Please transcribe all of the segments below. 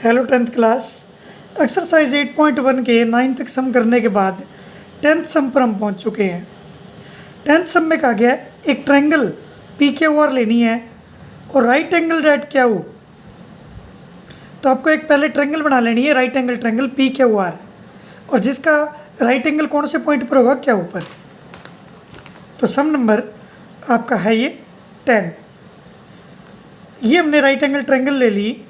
Hello 10th class. Exercise 8.1 के 9 तक सम करने के बाद 10th सम पर हम पहुंच चुके हैं। 10th सम में कहा गया है एक ट्रायंगल पी क्यू आर लेनी है और राइट एंगल एट क्यू। तो आपको एक पहले ट्रायंगल बना लेनी है, right angle triangle P Q R, और जिसका राइट एंगल कौन से पॉइंट पर होगा, क्या ऊपर। तो सम नंबर आपका है ये 10। ये हमने राइट एंगल ट्रायंगल ले ली,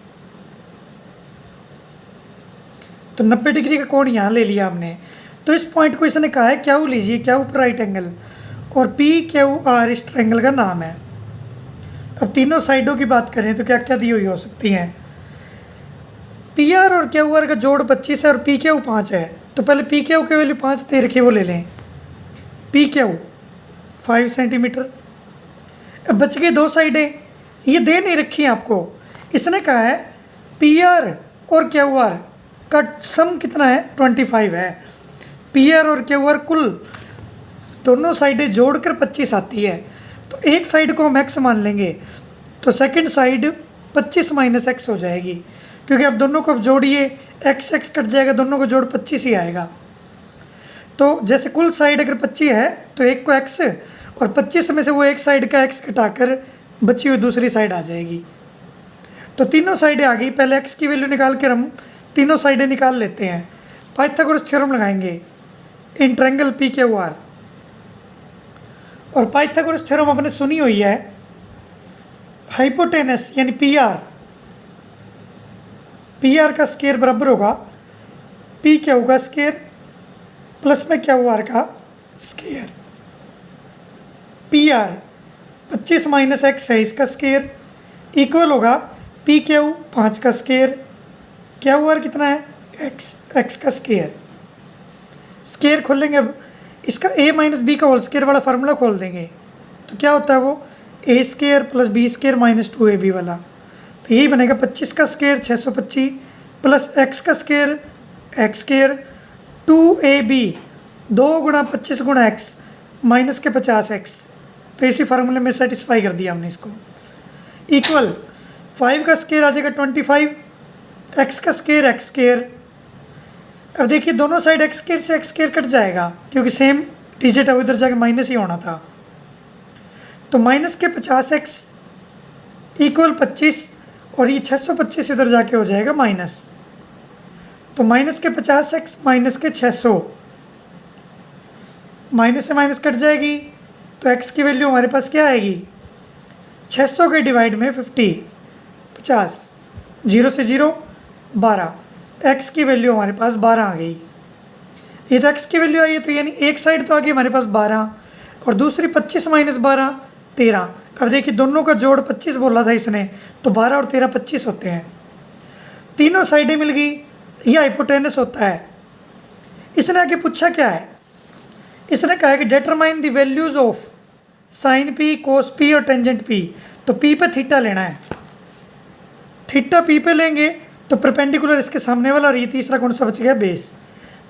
तो 90 डिग्री का कोण यहाँ ले लिया हमने। तो इस पॉइंट को इसने कहा है क्यू लीजिए, क्यू पर राइट एंगल, और पी क्यू आर इस ट्रायंगल का नाम है। अब तीनों साइडों की बात करें तो क्या क्या दी हुई हो सकती हैं। पी आर और क्यू आर का जोड़ 25 है और पी क्यू 5 है। तो पहले पी क्यू की वैल्यू 5 दे रखी है, वो ले लें। P Q 5 centimetre. अब बच गए दो साइडें, ये दे नहीं रखी है आपको। इसने कहा है पी आर और क्यू आर का सम कितना है, 25 है। पी आर और क्यू आर कुल दोनों साइडें जोड़कर 25 आती है। तो एक साइड को हम एक्स मान लेंगे, तो सेकंड साइड 25 माइनस एक्स हो जाएगी, क्योंकि अब दोनों को अब जोड़िए, एक्स एक्स कट जाएगा, दोनों को जोड़ 25 ही आएगा। तो जैसे कुल साइड अगर 25 है तो एक को एक्स, और 25 में से वो एक साइड का एक्स घटाकर बची हुई दूसरी साइड आ जाएगी। तो तीनों साइडें आ गई। पहले एक्स की वैल्यू निकाल कर हम तीनों साइडें निकाल लेते हैं। पाइथागोरस थ्योरम लगाएंगे in triangle P Q R. और पाइथागोरस थ्योरम आपने सुनी हुई है, हाइपोटेनस यानी पी आर का स्केयर बराबर होगा पी क्यू का स्केयर प्लस में क्यू आर का square. P R 25 minus x है, इसका स्केयर इक्वल होगा पी क्यू 5 का स्केयर। क्यू आर कितना है, एक्स का स्केयर। स्केयर खोलेंगे, अब इसका ए माइनस बी का होल स्केयर वाला फार्मूला खोल देंगे, तो क्या होता है वो A square plus B square minus 2ab वाला। तो यही बनेगा 25 का स्केयर 625 प्लस एक्स का स्केयर एक्स स्केयर 2ab 2 गुणा 25 गुणा एक्स माइनस के 50x। तो इसी फार्मूले में सेटिस्फाई कर दिया हमने इसको। इक्वल 5 का स्केयर आ जाएगा 25, एक्स का स्केयर एक्स स्केयर। अब देखिए दोनों साइड एक्स स्केयर से एक्स स्केयर कट जाएगा, क्योंकि सेम डिजिट है, उधर जाके माइनस ही होना था। तो माइनस के 50x इक्वल 25, और ये 625 इधर जाके हो जाएगा माइनस। तो माइनस के 50x माइनस के 600, माइनस से माइनस कट जाएगी, तो x की वैल्यू हमारे पास क्या आएगी, 600 के डिवाइड में 50, 0 से 0 12, x की वैल्यू हमारे पास 12 आ गई। ये तो x की वैल्यू आई है, तो यानी एक साइड तो आ गई हमारे पास 12 और दूसरी 25 माइनस 12 13। अब देखिए दोनों का जोड़ 25 बोला था इसने, तो 12 और 13 25 होते हैं। तीनों साइडें मिल गई, ये हाइपोटेनस होता है। इसने आगे पूछा क्या है, इसने कहा है कि determine the values of sine P, cos P और टेंजेंट पी। तो पी पे थीटा लेना है, थीटा पी पे लेंगे तो परपेंडिकुलर इसके सामने वाला, और ये तीसरा कौन सा बच गया, बेस।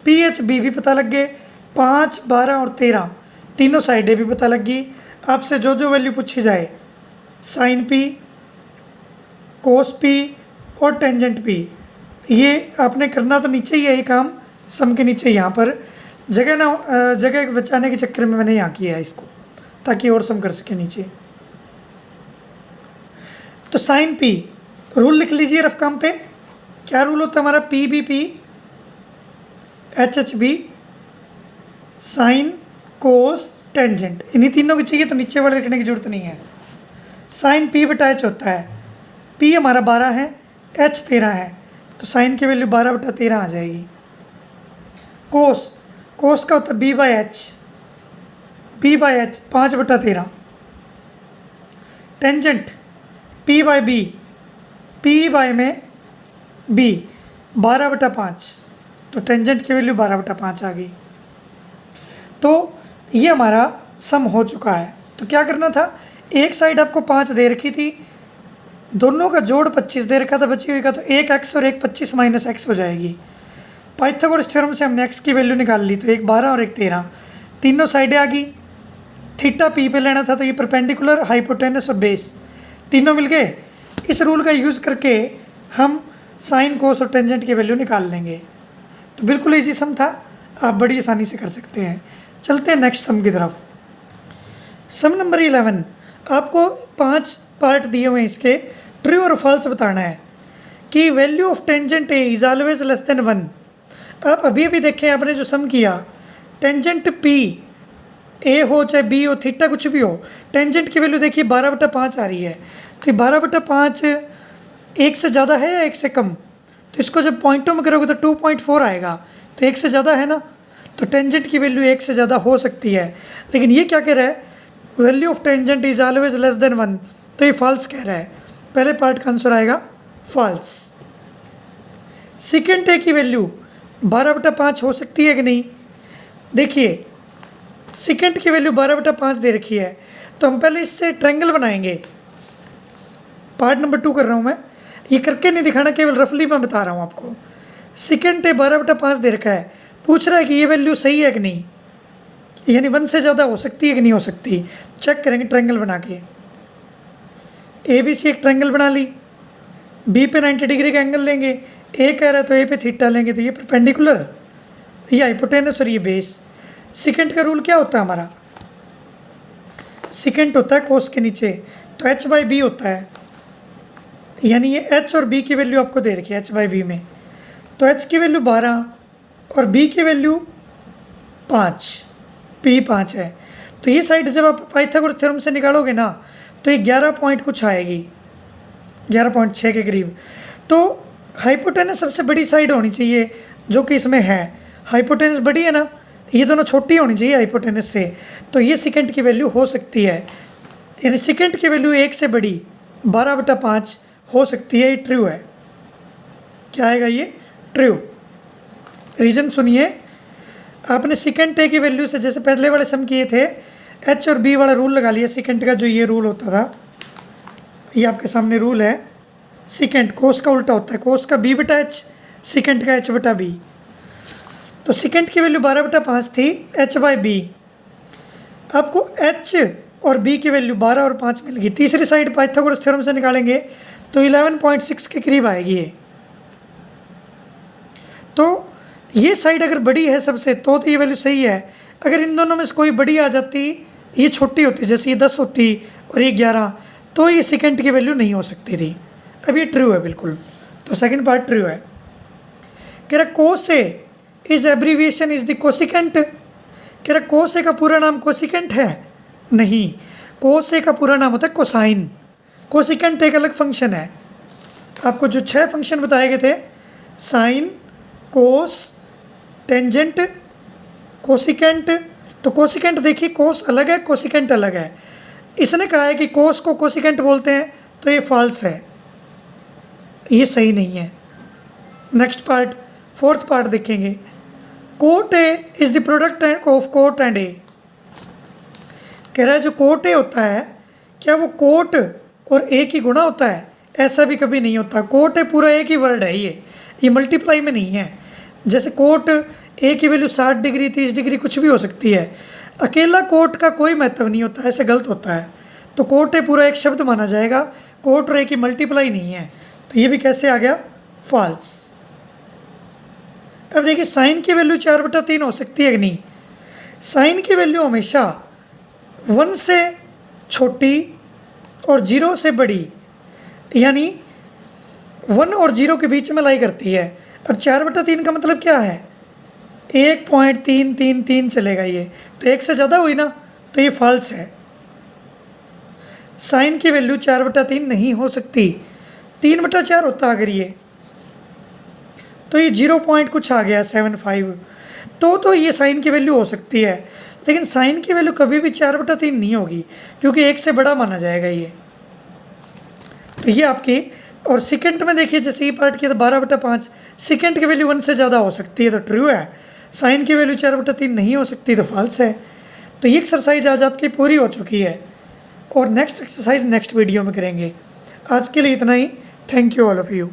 पी एच बी भी पता लग गए, 5 12 और 13 तीनों साइडें भी पता लग गई। आपसे जो जो वैल्यू पूछी जाए, साइन पी, कोस पी और टेंजेंट पी, ये आपने करना तो नीचे ही है ये काम, सम के नीचे। यहाँ पर जगह बचाने के चक्कर में मैंने यहाँ किया है इसको, ताकि और सम कर सके नीचे। तो साइन पी रूल लिख लीजिए रफ काम पे। क्या रूल होता है हमारा, p b p, h h b, sine cos tangent, इन्हीं तीनों की चाहिए, तो नीचे वाले लिखने की जरूरत नहीं है। साइन पी बटा एच होता है, पी हमारा 12 है, एच 13 है, तो साइन की वैल्यू 12 बटा 13 आ जाएगी। कोस का होता है बी बाई एच 5 बटा 13। Tangent p by b, p by में बी 12 बटा 5, तो टेंजेंट की वैल्यू 12 बटा 5 आ गई। तो ये हमारा सम हो चुका है। तो क्या करना था, एक साइड आपको 5 दे रखी थी, दोनों का जोड़ 25 दे रखा था बची हुई का, तो एक एक्स और एक 25 माइनस एक्स हो जाएगी। पाइथागोरस थ्योरम से हमने एक्स की वैल्यू निकाल ली, तो एक 12 और एक 13, तीनों साइडें आ गई। थीटा पी पे लेना था, तो ये परपेंडिकुलर, हाइपोटेनस और बेस तीनों मिल गए। इस रूल का यूज़ करके हम साइन कोस और टेंजेंट की वैल्यू निकाल लेंगे। तो बिल्कुल इजी सम था, आप बड़ी आसानी से कर सकते हैं। चलते हैं नेक्स्ट सम की तरफ। सम नंबर 11, आपको 5 पार्ट दिए हुए हैं इसके, ट्रू और फॉल्स बताना है कि value of tangent A is always less than 1। आप अभी अभी देखें, आपने जो सम किया, टेंजेंट पी ए हो चाहे बी हो, थीटा कुछ भी हो, टेंजेंट की वैल्यू देखिए 12/5 आ रही है। तो 12/5 1 से ज़्यादा है या 1 से कम? तो इसको जब पॉइंटों में करोगे तो 2.4 आएगा, तो 1 से ज़्यादा है ना, तो टेंजेंट की वैल्यू 1 से ज़्यादा हो सकती है। लेकिन ये क्या कह रहा है, value of tangent is always less than 1, तो ये फॉल्स कह रहा है। पहले पार्ट का आंसर आएगा फॉल्स। सेकेंड ए की वैल्यू 12/5 हो सकती है कि नहीं? देखिए सेकेंड की वैल्यू 12/5 दे रखी है, तो हम पहले इससे ट्रायंगल बनाएंगे। पार्ट नंबर 2 कर रहा हूँ मैं, ये करके नहीं दिखाना, केवल रफली मैं बता रहा हूँ आपको। सेकेंड ए 12/5 दे रखा है, पूछ रहा है कि ये वैल्यू सही है कि नहीं, यानी 1 से ज़्यादा हो सकती है कि नहीं हो सकती। चेक करेंगे ट्रायंगल बना के। ए बी सी एक ट्रायंगल बना ली, बी पे 90 डिग्री का एंगल लेंगे, ए कह रहा है तो ए पे थीटा लेंगे, तो ये परपेंडिकुलर, ये हाइपोटेनस और ये बेस। सेकेंड का रूल क्या होता है हमारा, सेकेंड होता है कोस के नीचे, तो h/b होता है, यानी ये h और b की वैल्यू आपको दे रखी है h/b में। तो h की वैल्यू 12 और b की वैल्यू 5, p 5 है। तो ये साइड जब आप पाइथागोरस थ्योरम से निकालोगे ना, तो ये 11 पॉइंट कुछ आएगी, 11.6 के करीब। तो हाइपोटेनस सबसे बड़ी साइड होनी चाहिए जो कि इसमें है। हाइपोटेनस बड़ी है ना, ये दोनों छोटी होनी चाहिए हाइपोटेनस से, तो ये सेकेंड की वैल्यू हो सकती है, यानी सेकेंड की वैल्यू 1 से बड़ी 12/5 हो सकती है। ये ट्रू है। क्या आएगा ये? ट्रू। रीज़न सुनिए, आपने सेकेंड ए की वैल्यू से जैसे पहले वाले सम किए थे, एच और बी वाला रूल लगा लिया सेकेंड का, जो ये रूल होता था, ये आपके सामने रूल है। सेकेंड कोस का उल्टा होता है, कोस का b/h, सेकेंड का h/b। तो सेकेंड की वैल्यू 12/5 थी, h/b। आपको h और b की वैल्यू 12 और 5 मिल गई। तीसरी साइड पाइथागोरस थ्योरम से निकालेंगे तो 11.6 के करीब आएगी ये। तो ये साइड अगर बड़ी है सबसे, तो ये वैल्यू सही है। अगर इन दोनों में से कोई बड़ी आ जाती, ये छोटी होती, जैसे ये 10 होती और ये 11, तो ये सेकेंड की वैल्यू नहीं हो सकती थी। अब ये ट्रू है बिल्कुल, तो सेकंड पार्ट ट्रू है। कह रहा cos A is abbreviation is the cosecant. कह रहा कोस ए का पूरा नाम कोसिकेंट है? नहीं, कोस ए का पूरा नाम होता है कोसाइन। कोसिकेंट एक अलग फंक्शन है। आपको जो 6 फंक्शन बताए गए थे, साइन, कोस, टेंजेंट, कोसिकेंट। तो कोसिकेंट देखिए, कोस अलग है, कोसिकेंट अलग है। इसने कहा है कि कोस को कोसिकेंट बोलते हैं, तो ये फॉल्स है, ये सही नहीं है। नेक्स्ट पार्ट, फोर्थ पार्ट देखेंगे। Cot A is the product of cot and A. कह रहा है जो कोट ए होता है, क्या वो कोट और ए की गुणा होता है? ऐसा भी कभी नहीं होता। कोट ए पूरा एक ही वर्ड है, ये मल्टीप्लाई में नहीं है। जैसे कोट ए की वैल्यू 60 डिग्री 30 डिग्री कुछ भी हो सकती है, अकेला कोट का कोई महत्व नहीं होता, ऐसे गलत होता है। तो कोट ए पूरा एक शब्द माना जाएगा, कोट और ए की मल्टीप्लाई नहीं है। तो ये भी कैसे आ गया? फॉल्स। अब देखिए साइन की वैल्यू 4/3 हो सकती है कि नहीं? साइन की वैल्यू हमेशा 1 से छोटी और 0 से बड़ी, यानी 1 और 0 के बीच में लाई करती है। अब 4/3 का मतलब क्या है? 1.333 चलेगा ये, तो 1 से ज़्यादा हुई ना, तो ये फॉल्स है। साइन की वैल्यू 4/3 नहीं हो सकती, 3/4 होता अगर ये, तो ये 0 पॉइंट कुछ आ गया 75, तो ये साइन की वैल्यू हो सकती है। लेकिन साइन की वैल्यू कभी भी 4/3 नहीं होगी, क्योंकि 1 से बड़ा माना जाएगा ये। तो ये आपकी, और सेकंड में देखिए जैसे ये पार्ट किया था 12/5, सेकंड की वैल्यू 1 से ज़्यादा हो सकती है, तो ट्रू है। साइन की वैल्यू 4/3 नहीं हो सकती, तो फॉल्स है। तो ये एक्सरसाइज आज आपकी पूरी हो चुकी है, और नेक्स्ट एक्सरसाइज नेक्स्ट वीडियो में करेंगे। आज के लिए इतना ही। Thank you all of you.